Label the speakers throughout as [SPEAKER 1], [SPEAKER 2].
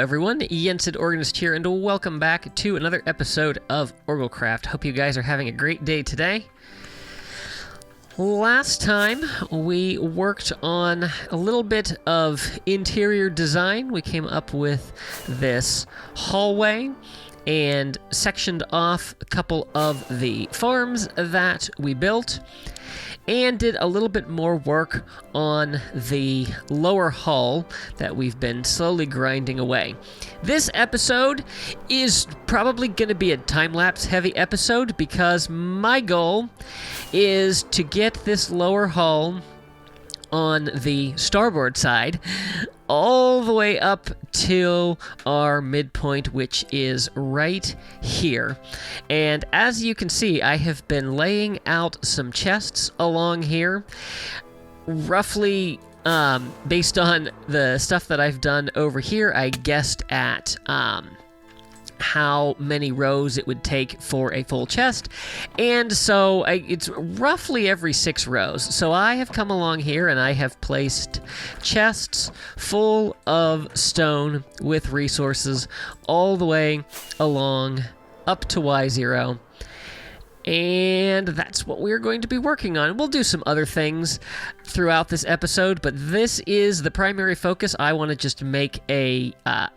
[SPEAKER 1] everyone, Yensid Organist here, and welcome back to another episode of OrgelCraft. Hope you guys are having a great day today. Last time, we worked on a little bit of interior design. We came up with this hallway and sectioned off a couple of the farms that we built, and did a little bit more work on the lower hull that we've been slowly grinding away. This episode is probably going to be a time-lapse heavy episode because my goal is to get this lower hull on the starboard side all the way up to our midpoint, which is right here. And as you can see, I have been laying out some chests along here, roughly based on the stuff that I've done over here. I guessed at how many rows it would take for a full chest, and so it's roughly every 6 rows. So I have come along here and I have placed chests full of stone with resources all the way along up to Y0. And that's what we're going to be working on. We'll do some other things throughout this episode, but this is the primary focus. I want to just make a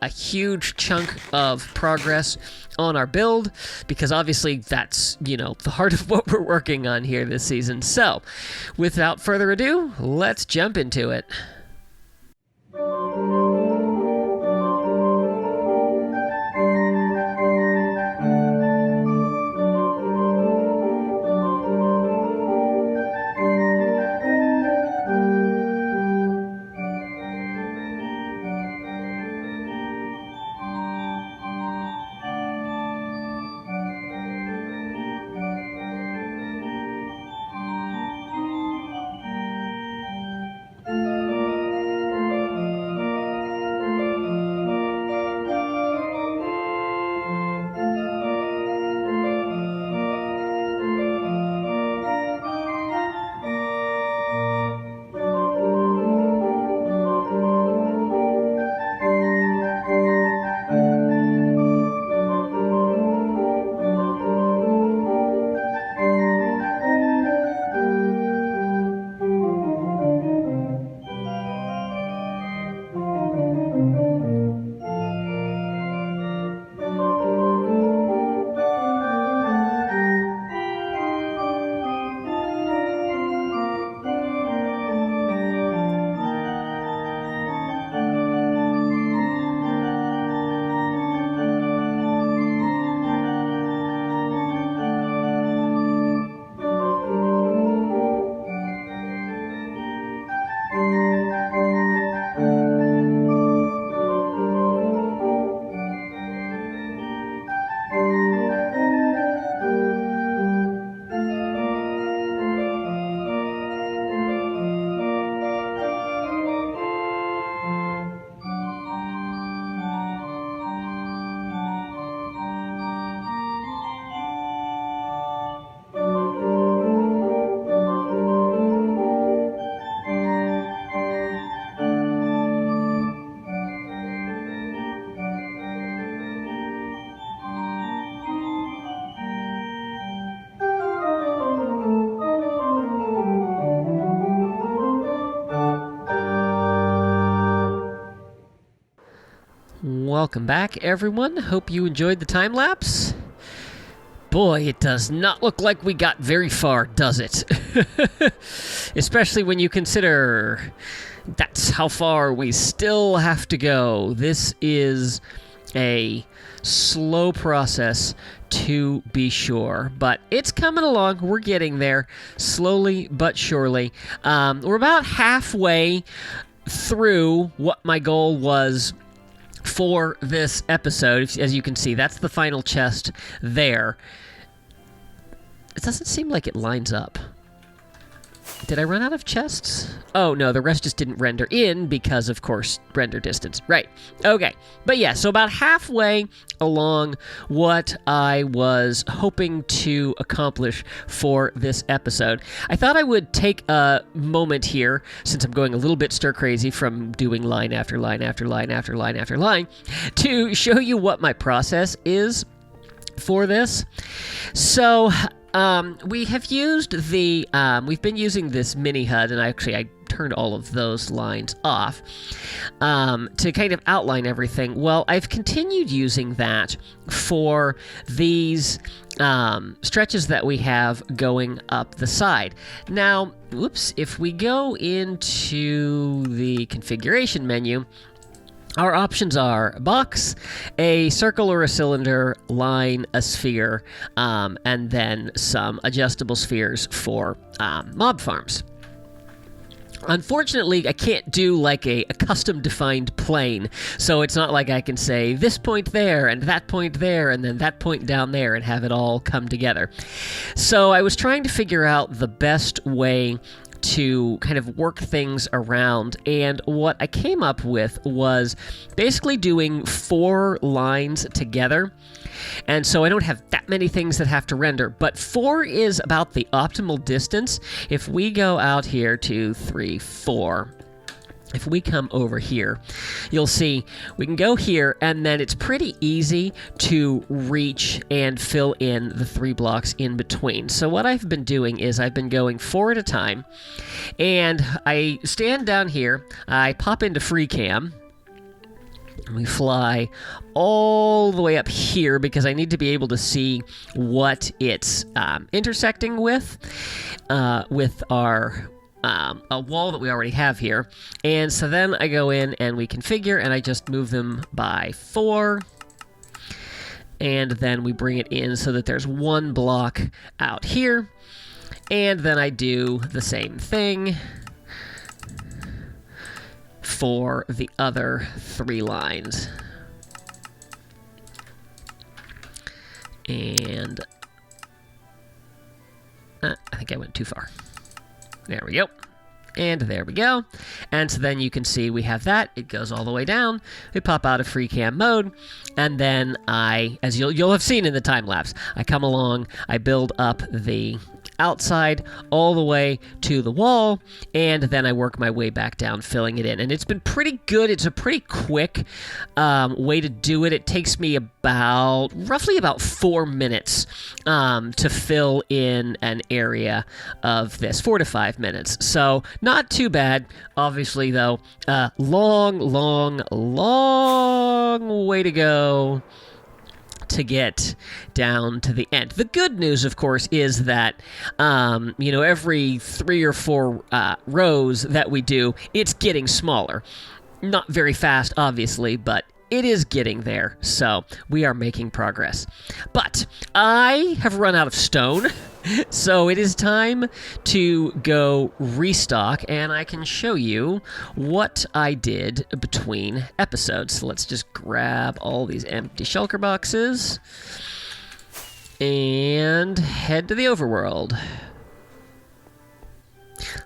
[SPEAKER 1] huge chunk of progress on our build, because obviously that's, the heart of what we're working on here this season. So, without further ado, let's jump into it. Welcome back, everyone. Hope you enjoyed the time lapse. Boy, it does not look like we got very far, does it? Especially when you consider that's how far we still have to go. This is a slow process, to be sure, but it's coming along. We're getting there slowly but surely. We're about halfway through what my goal was for this episode. As you can see, that's the final chest there. It doesn't seem like it lines up. Did I run out of chests? Oh, no, the rest just didn't render in because, of course, render distance. Right. Okay. But yeah, so about halfway along what I was hoping to accomplish for this episode, I thought I would take a moment here, since I'm going a little bit stir-crazy from doing line after line after line after line after line, to show you what my process is for this. So we have used the, we've been using this mini HUD, and I turned all of those lines off to kind of outline everything. Well, I've continued using that for these stretches that we have going up the side. Now, whoops, if we go into the configuration menu, our options are a box, a circle or a cylinder, line, a sphere, and then some adjustable spheres for mob farms. Unfortunately, I can't do like a custom-defined plane, so it's not like I can say this point there, and that point there, and then that point down there, and have it all come together. So I was trying to figure out the best way to kind of work things around, and what I came up with was basically doing 4 lines together, and so I don't have that many things that have to render, but 4 is about the optimal distance. If we go out here to 3, 4, if we come over here, you'll see we can go here, and then it's pretty easy to reach and fill in the 3 blocks in between. So what I've been doing is I've been going 4 at a time, and I stand down here, I pop into free cam, we fly all the way up here because I need to be able to see what it's intersecting with our a wall that we already have here. And so then I go in and we configure, and I just move them by 4. And then we bring it in so that there's 1 block out here. And then I do the same thing for the other 3 lines. And I think I went too far. There we go. And there we go. And so then you can see we have that. It goes all the way down. We pop out of free cam mode. And then as you'll have seen in the time lapse, I come along, I build up the outside all the way to the wall, and then I work my way back down, filling it in. And it's been pretty good. It's a pretty quick way to do it. It takes me roughly about 4 minutes to fill in an area of this, 4 to 5 minutes. So not too bad. Obviously, though, long way to go to get down to the end. The good news, of course, is that, every 3 or 4 rows that we do, it's getting smaller. Not very fast, obviously, but it is getting there, so we are making progress. But I have run out of stone, so it is time to go restock, and I can show you what I did between episodes. So let's just grab all these empty shulker boxes and head to the overworld.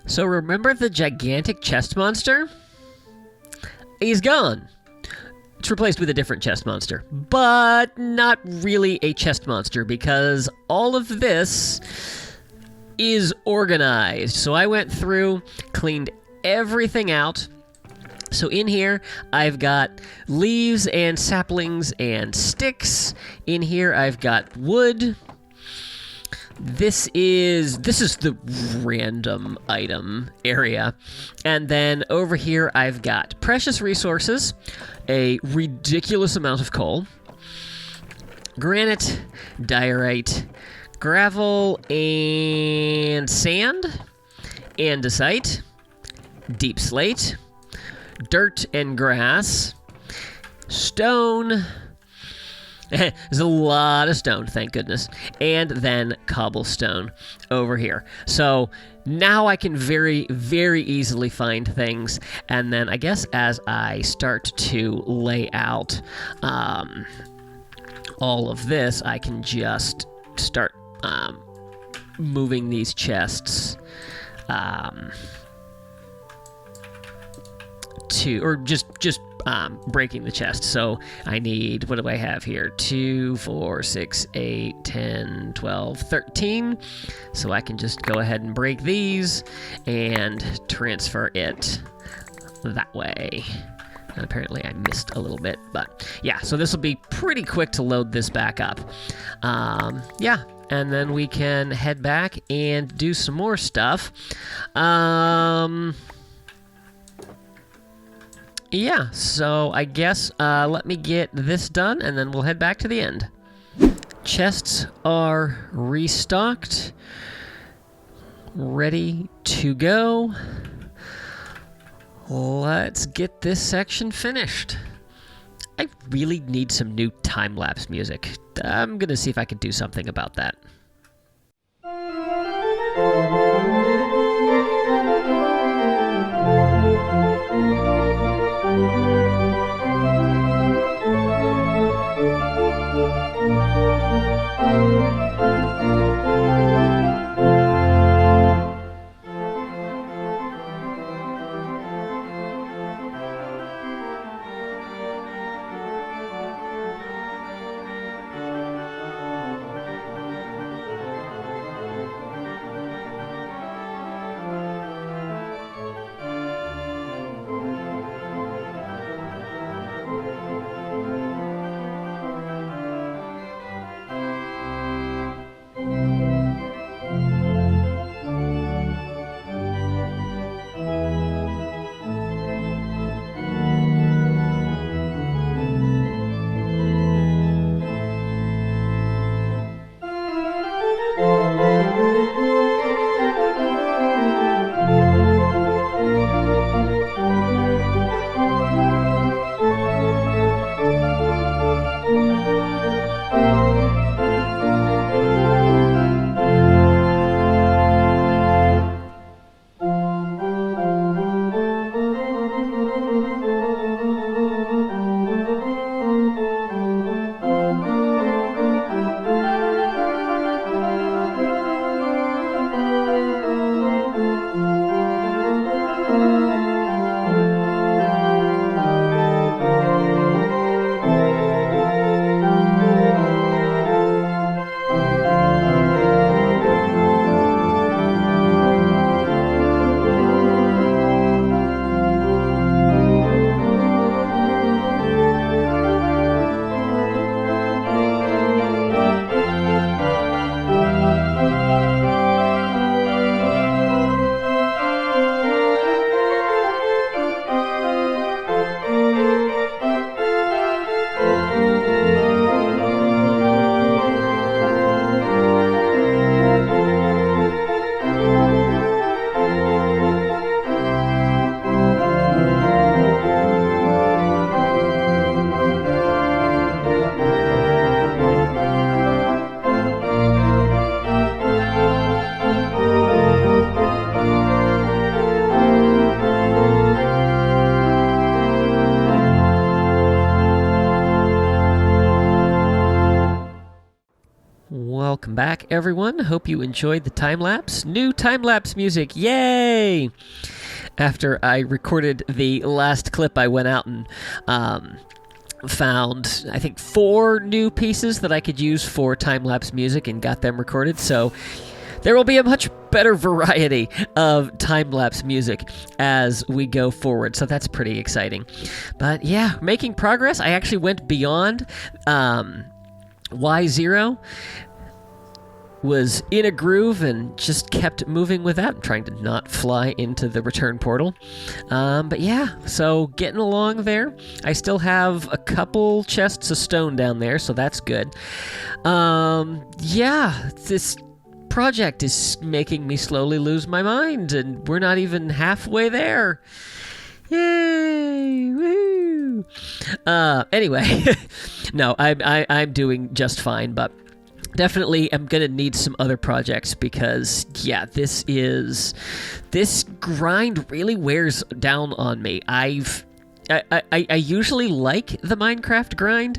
[SPEAKER 1] So remember the gigantic chest monster? He's gone. It's replaced with a different chest monster, but not really a chest monster because all of this is organized. So I went through, cleaned everything out. So in here, I've got leaves and saplings and sticks. In here, I've got wood. This is the random item area. And then over here, I've got precious resources, a ridiculous amount of coal, granite, diorite, gravel, and sand, andesite, deep slate, dirt and grass, stone. There's a lot of stone, thank goodness. And then cobblestone over here. So now I can very, very easily find things. And then I guess as I start to lay out all of this, I can just start moving these chests breaking the chest. So I need, what do I have here? 2, 4, 6, 8, 10, 12, 13. So I can just go ahead and break these and transfer it that way. And apparently I missed a little bit, but yeah, so this will be pretty quick to load this back up. Yeah, and then we can head back and do some more stuff. Yeah, so I guess let me get this done, and then we'll head back to the end. Chests are restocked, ready to go. Let's get this section finished. I really need some new time-lapse music. I'm gonna see if I can do something about that. Welcome back, everyone. Hope you enjoyed the time-lapse. New time-lapse music, yay! After I recorded the last clip, I went out and found, I think, 4 new pieces that I could use for time-lapse music and got them recorded, so there will be a much better variety of time-lapse music as we go forward, so that's pretty exciting. But yeah, making progress. I actually went beyond Y0, was in a groove and just kept moving with that. I'm trying to not fly into the return portal. But yeah, so getting along there. I still have a couple chests of stone down there, so that's good. Yeah, this project is making me slowly lose my mind, and we're not even halfway there. Yay! Woo! Anyway, no, I'm doing just fine, but definitely I'm gonna need some other projects because, yeah, this grind really wears down on me. I usually like the Minecraft grind.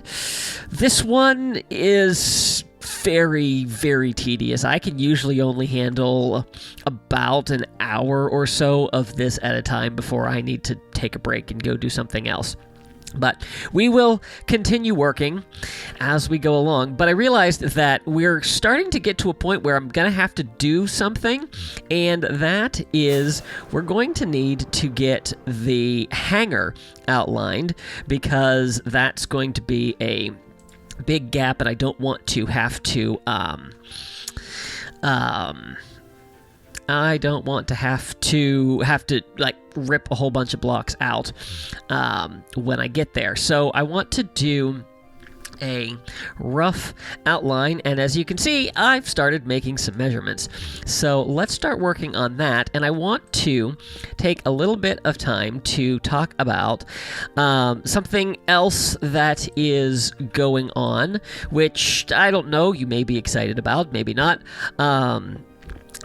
[SPEAKER 1] This one is very, very tedious. I can usually only handle about an hour or so of this at a time before I need to take a break and go do something else. But we will continue working as we go along. But I realized that we're starting to get to a point where I'm going to have to do something, and that is we're going to need to get the hangar outlined, because that's going to be a big gap, and I don't want to have to I don't want to have to like rip a whole bunch of blocks out when I get there. So I want to do a rough outline, and as you can see, I've started making some measurements. So let's start working on that, and I want to take a little bit of time to talk about something else that is going on, which I don't know, you may be excited about, maybe not.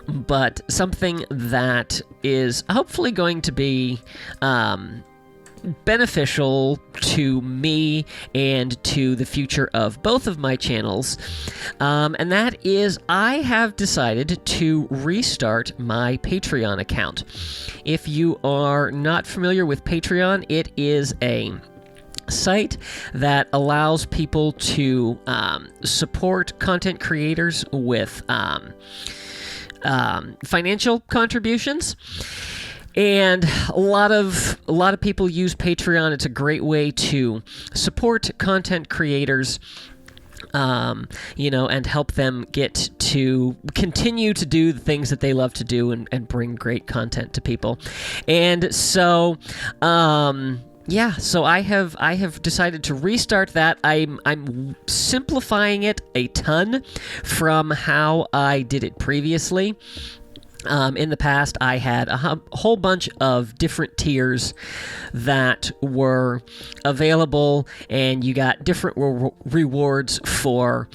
[SPEAKER 1] But something that is hopefully going to be beneficial to me and to the future of both of my channels, and that is I have decided to restart my Patreon account. If you are not familiar with Patreon, it is a site that allows people to support content creators with financial contributions, and a lot of people use Patreon. It's a great way to support content creators, and help them get to continue to do the things that they love to do and bring great content to people. And so so I have decided to restart that. I'm simplifying it a ton from how I did it previously. In the past, I had a whole bunch of different tiers that were available, and you got different rewards for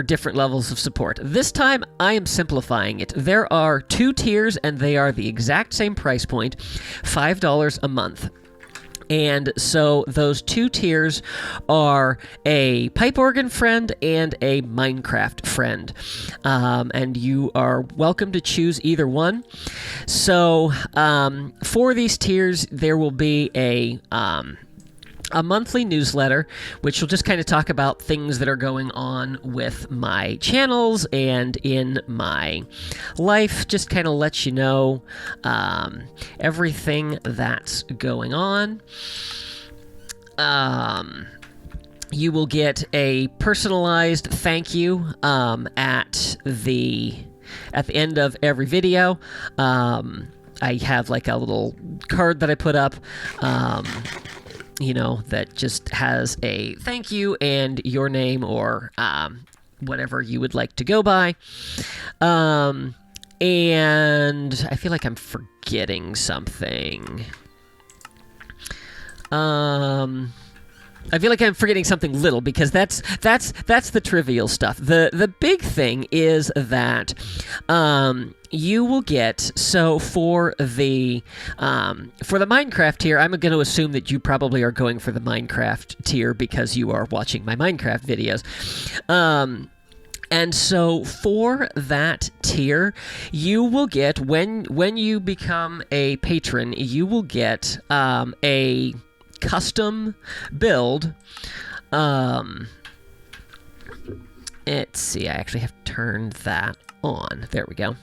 [SPEAKER 1] different levels of support. This time, I am simplifying it. There are 2 tiers, and they are the exact same price point, $5 a month. And so those 2 tiers are a pipe organ friend and a Minecraft friend. And you are welcome to choose either one. So for these tiers, there will be a monthly newsletter, which will just kind of talk about things that are going on with my channels and in my life, just kind of let you know everything that's going on. You will get a personalized thank you at the end of every video. I have like a little card that I put up, that just has a thank you and your name or whatever you would like to go by. And I feel like I'm forgetting something. I feel like I'm forgetting something little, because that's the trivial stuff. The big thing is that you will get, so for the Minecraft tier, I'm going to assume that you probably are going for the Minecraft tier because you are watching my Minecraft videos. And so for that tier, you will get, when you become a patron, you will get a custom build. Let's see, I actually have to turn that on. There we go.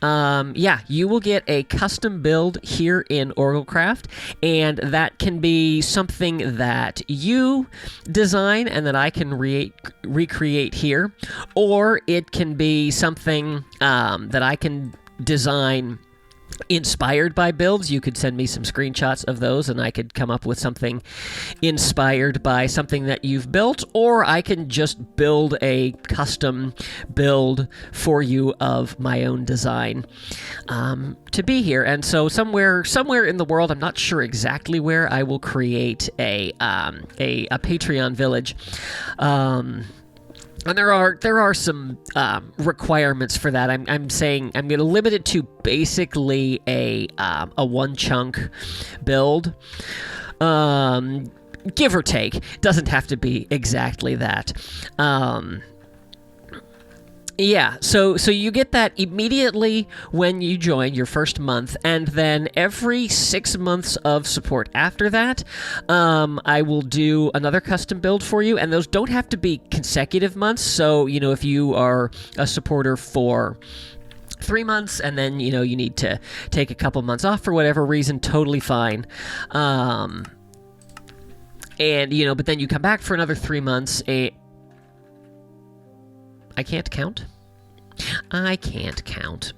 [SPEAKER 1] You will get a custom build here in OrgelCraft, and that can be something that you design and that I can recreate here, or it can be something that I can design inspired by builds. You could send me some screenshots of those and I could come up with something inspired by something that you've built, or I can just build a custom build for you of my own design to be here. And so somewhere in the world, I'm not sure exactly where, I will create a Patreon village. And there are some requirements for that. I'm saying I'm going to limit it to basically a one chunk build, give or take. Doesn't have to be exactly that. Yeah, so you get that immediately when you join your first month, and then every 6 months of support after that, I will do another custom build for you, and those don't have to be consecutive months. So, if you are a supporter for 3 months and then, you need to take a couple months off for whatever reason, totally fine. And, but then you come back for another 3 months, I can't count. I can't count.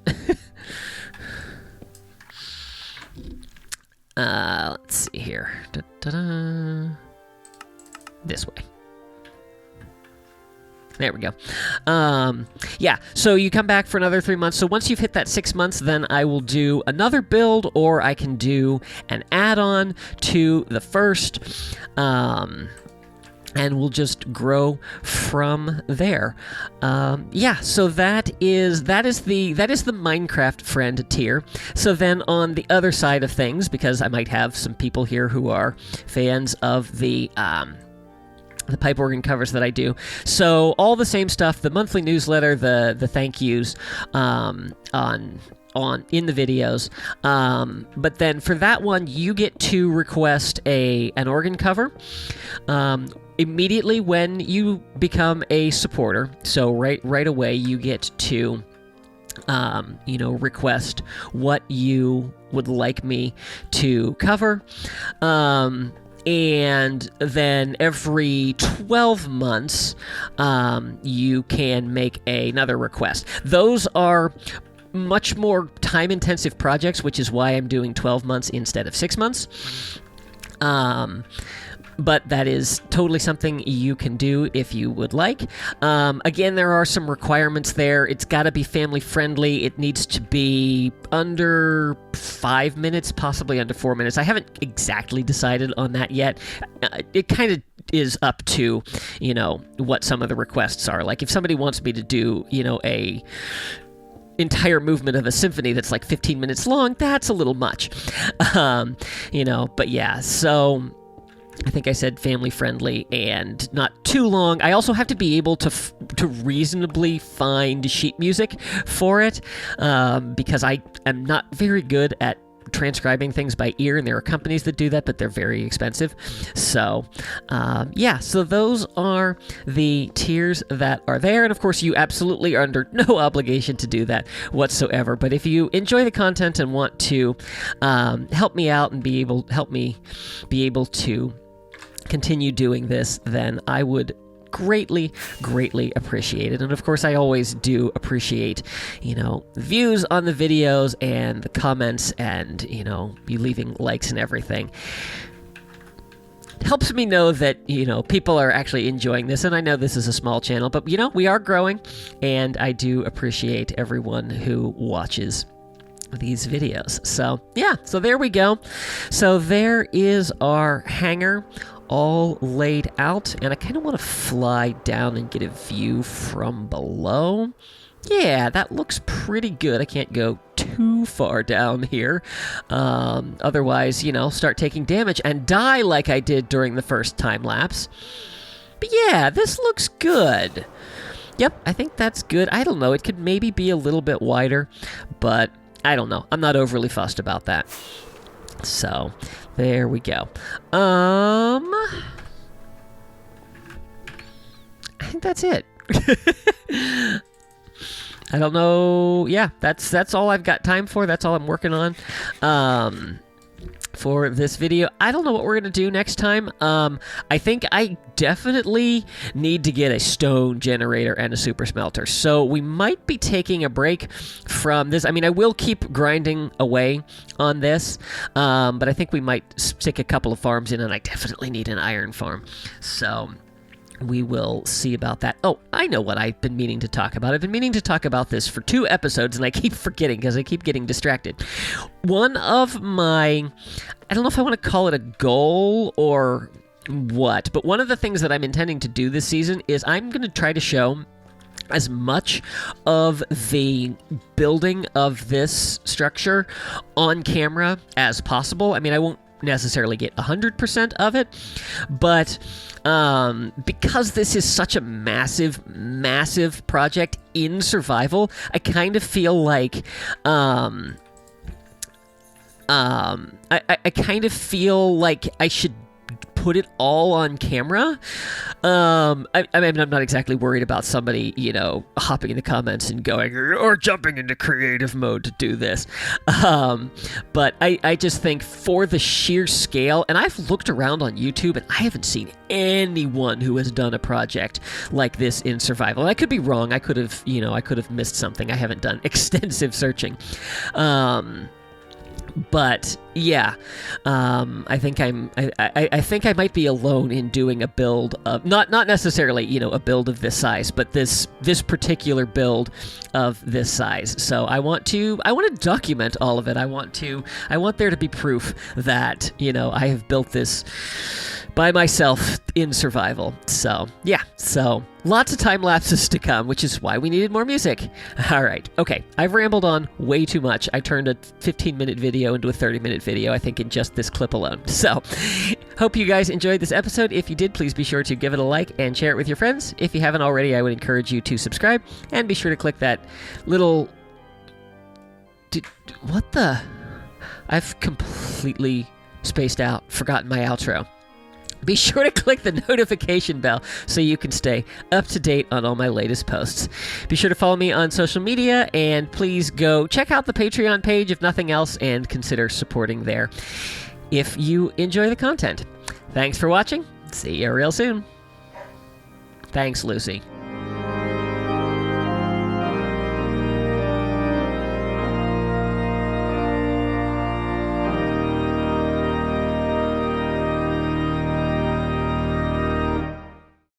[SPEAKER 1] Let's see here. This way. There we go. Yeah, so you come back for another 3 months. So once you've hit that 6 months, then I will do another build, or I can do an add-on to the first. And we'll just grow from there. Yeah, so that is the Minecraft friend tier. So then on the other side of things, because I might have some people here who are fans of the pipe organ covers that I do. So all the same stuff, the monthly newsletter, the thank yous in the videos. But then for that one, you get to request an organ cover immediately when you become a supporter. So right away you get to request what you would like me to cover. And then every 12 months, you can make another request. Those are much more time-intensive projects, which is why I'm doing 12 months instead of 6 months. But that is totally something you can do if you would like. Again, there are some requirements there. It's got to be family-friendly. It needs to be under 5 minutes, possibly under 4 minutes. I haven't exactly decided on that yet. It kind of is up to, what some of the requests are. Like, if somebody wants me to do, a entire movement of a symphony that's like 15 minutes long, that's a little much. But yeah, so I think I said family-friendly and not too long. I also have to be able to reasonably find sheet music for it, because I am not very good at transcribing things by ear, and there are companies that do that, but they're very expensive. So, so those are the tiers that are there, and of course, you absolutely are under no obligation to do that whatsoever. But if you enjoy the content and want to help me out and help me be able to continue doing this, then I would greatly appreciate it. And of course, I always do appreciate, views on the videos and the comments and, you leaving likes and everything. It helps me know that, people are actually enjoying this. And I know this is a small channel, but, we are growing, and I do appreciate everyone who watches these videos. So, yeah, so there we go. So there is our hangar all laid out, and I kind of want to fly down and get a view from below. Yeah, that looks pretty good. I can't go too far down here. Otherwise, start taking damage and die like I did during the first time lapse. But yeah, this looks good. Yep, I think that's good. I don't know, it could maybe be a little bit wider, but I don't know. I'm not overly fussed about that. So, there we go. I think that's it. I don't know. Yeah, that's all I've got time for. That's all I'm working on for this video. I don't know what we're going to do next time. I think I definitely need to get a stone generator and a super smelter. So we might be taking a break from this. I mean, I will keep grinding away on this, but I think we might stick a couple of farms in, and I definitely need an iron farm. So we will see about that. Oh, I know what I've been meaning to talk about. I've been meaning to talk about this for 2 episodes, and I keep forgetting because I keep getting distracted. One of my, I don't know if I want to call it a goal or what, but one of the things that I'm intending to do this season is I'm going to try to show as much of the building of this structure on camera as possible. I mean, I won't necessarily get 100% of it, but because this is such a massive project in survival, I kind of feel like I kind of feel like I should put it all on camera. I mean, I'm not exactly worried about somebody, hopping in the comments and going, or jumping into creative mode to do this. But I just think for the sheer scale, and I've looked around on YouTube and I haven't seen anyone who has done a project like this in survival. I could be wrong. I could have missed something. I haven't done extensive searching. But yeah, I think I think I might be alone in doing a build of not necessarily a build of this size, but this particular build of this size. So I want to document all of it. I want there to be proof that I have built this by myself in survival. So yeah, lots of time lapses to come, which is why we needed more music. All right, okay, I've rambled on way too much. I turned a 15-minute video into a 30-minute video, I think, in just this clip alone. So, hope you guys enjoyed this episode. If you did, please be sure to give it a like and share it with your friends. If you haven't already, I would encourage you to subscribe, and be sure to click that little... What the... I've completely spaced out, forgotten my outro. Be sure to click the notification bell so you can stay up to date on all my latest posts. Be sure to follow me on social media, and please go check out the Patreon page if nothing else, and consider supporting there if you enjoy the content. Thanks for watching. See you real soon. Thanks, Lucy.